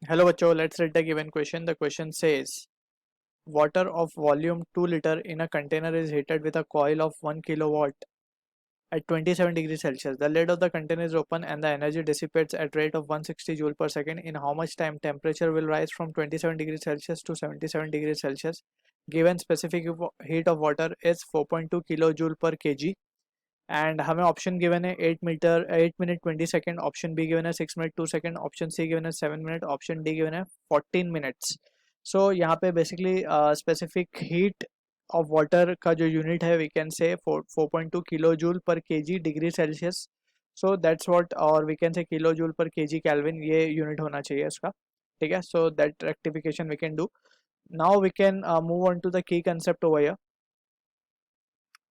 Hello bachcho, let's read the given question. The question says water of volume 2 liter in a container is heated with a coil of 1 kilowatt at 27 degrees Celsius. The lid of the container is open and the energy dissipates at rate of 160 joule per second. In how much time temperature will rise from 27 degrees Celsius to 77 degrees Celsius? Given specific heat of water is 4.2 kilojoule per kg. And हमें option given है 8 minute 20 second, option B given है 6 minute 2 second, option C given है 7 minute, option D given है 14 minutes. सो यहाँ पे basically specific heat of water का जो unit है वी कैन से 4.2 kilo joule per K G degree Celsius. So that's what, और we can say kilojoule per K ji kelvin, ये unit होना चाहिए इसका. ठीक है, so that rectification we can do. Now we can move on to the key concept over here.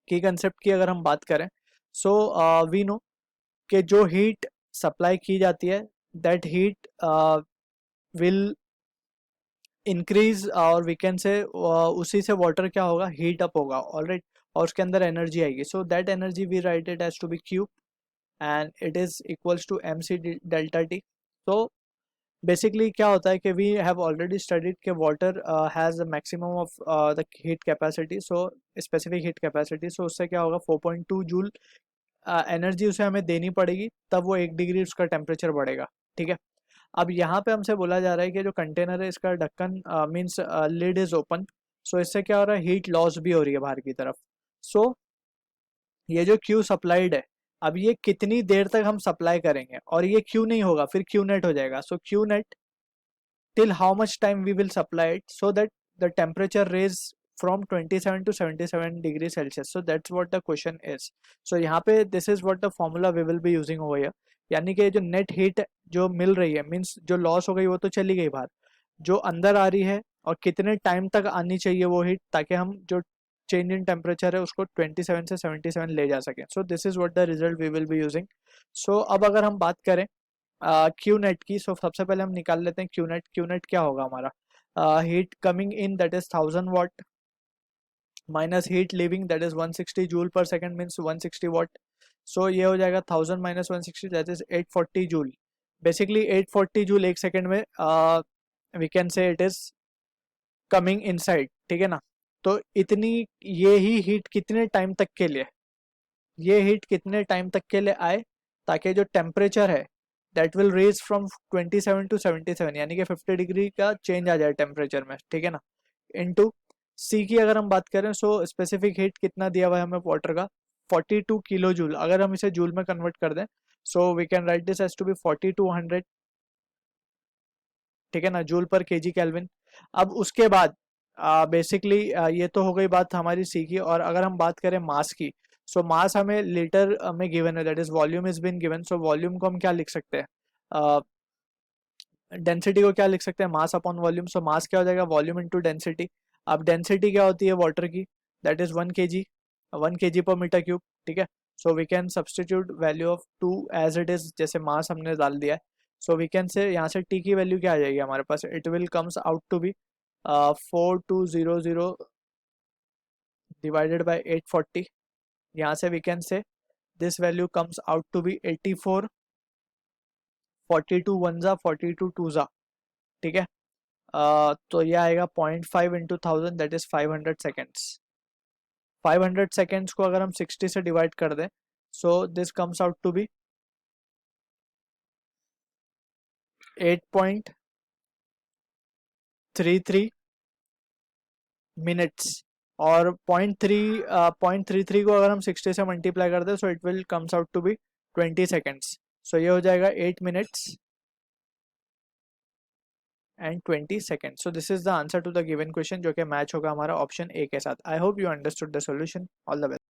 Key concept की अगर हम बात करें, सो वी नो कि जो हीट सप्लाई की जाती है दैट हीट विल इंक्रीज, और वी कैन से उसी से वाटर क्या होगा, हीट अप होगा. ऑलराइट, और उसके अंदर एनर्जी आएगी. So that energy we write it as to be Q and it is equals to M C delta T. तो बेसिकली क्या होता है कि वी हैव ऑलरेडी स्टडीड कि water has a maximum of the heat capacity, so specific heat capacity. So उससे क्या होगा, 4.2 joule energy उसे हमें देनी पड़ेगी, तब वो 1 डिग्री उसका टेम्परेचर बढ़ेगा. ठीक है, अब यहाँ पे हमसे बोला जा रहा है कि जो कंटेनर है इसका ढक्कन मीन्स लिड इज ओपन. सो इससे क्या हो रहा है, हीट लॉस भी हो रही है बाहर की तरफ. सो ये जो क्यू सप्लाइड है, अब ये कितनी देर तक हम सप्लाई करेंगे, और ये क्यू नहीं होगा फिर क्यू नेट हो जाएगा. So Q net till how much time we will supply it so that the temperature raise from 27 to 77 degrees Celsius. So that's what the question is. So यहाँ पे this is what the formula we will be using over here. यानी कि जो net heat जो मिल रही है means जो loss हो गई वो तो चली गई बाहर, जो अंदर आ रही है और कितने टाइम तक आनी चाहिए वो हीट, ताकि हम जो चेंज इन टेम्परेचर है उसको 27 से 77 ले जा सकें. So this is what the result we will be using. So अब अगर हम बात करें क्यू नेट की, सो सबसे पहले हम निकाल लेते हैं क्यू नेट. क्यू नेट क्या होगा हमारा, heat coming in that is 1000 watt minus heat leaving that is 160 joule per second means 160 watt. So ये हो जाएगा 1000 माइनस 160 that is 840 joule. Basically 840 joule एक सेकेंड में we can say it is coming inside. ठीक है ना, तो इतनी ये ही हीट कितने टाइम तक के लिए, ये हीट कितने टाइम तक के लिए आए, ताकि जो टेम्परेचर है that will raise from 27 to 77, यानी कि 50 डिग्री का चेंज आ जाए टेम्परेचर में. ठीक है ना, इनटू सी की अगर हम बात करें, सो स्पेसिफिक हीट कितना दिया हुआ है हमें वाटर का, 42 किलो जूल. अगर हम इसे जूल में कन्वर्ट कर दें, so we can write this as to be 4200. ठीक है ना, जूल पर केजी केल्विन. अब उसके बाद बेसिकली ये तो हो गई बात हमारी सी की. और अगर हम बात करें मास की, सो मास हमें लीटर में गिवन है that is volume is been given. So volume को हम क्या लिख सकते हैं, डेंसिटी को क्या लिख सकते हैं, मास अपॉन वॉल्यूम. सो मास क्या हो जाएगा, वॉल्यूम इंटू डेंसिटी. अब डेंसिटी क्या होती है वाटर की, that is 1 kg per metre cube. ठीक है, so we can substitute value of 2 as it is, जैसे मास हमने डाल दिया है. सो वी कैन से यहाँ से टी की वैल्यू क्या आ जाएगी हमारे पास, it will comes out to be 4200 divided by 840. यहाँ से we can say this value comes out to be 84. 42 one जा 42 टू जा. ठीक है, तो ये आएगा 0.5 into 1000 that is 500 seconds. 500 seconds को अगर हम 60 से डिवाइड कर दें, so this comes out to be 8.33 minutes. और 0.33 को अगर हम 60 से मल्टीप्लाई कर दें, so it will comes out to be 20 seconds. So ये हो जाएगा 8 minutes and 20 second. So this is the answer to the given question, जो कि मैच होगा हमारा ऑप्शन ए के साथ. I hope you understood the solution. All the best.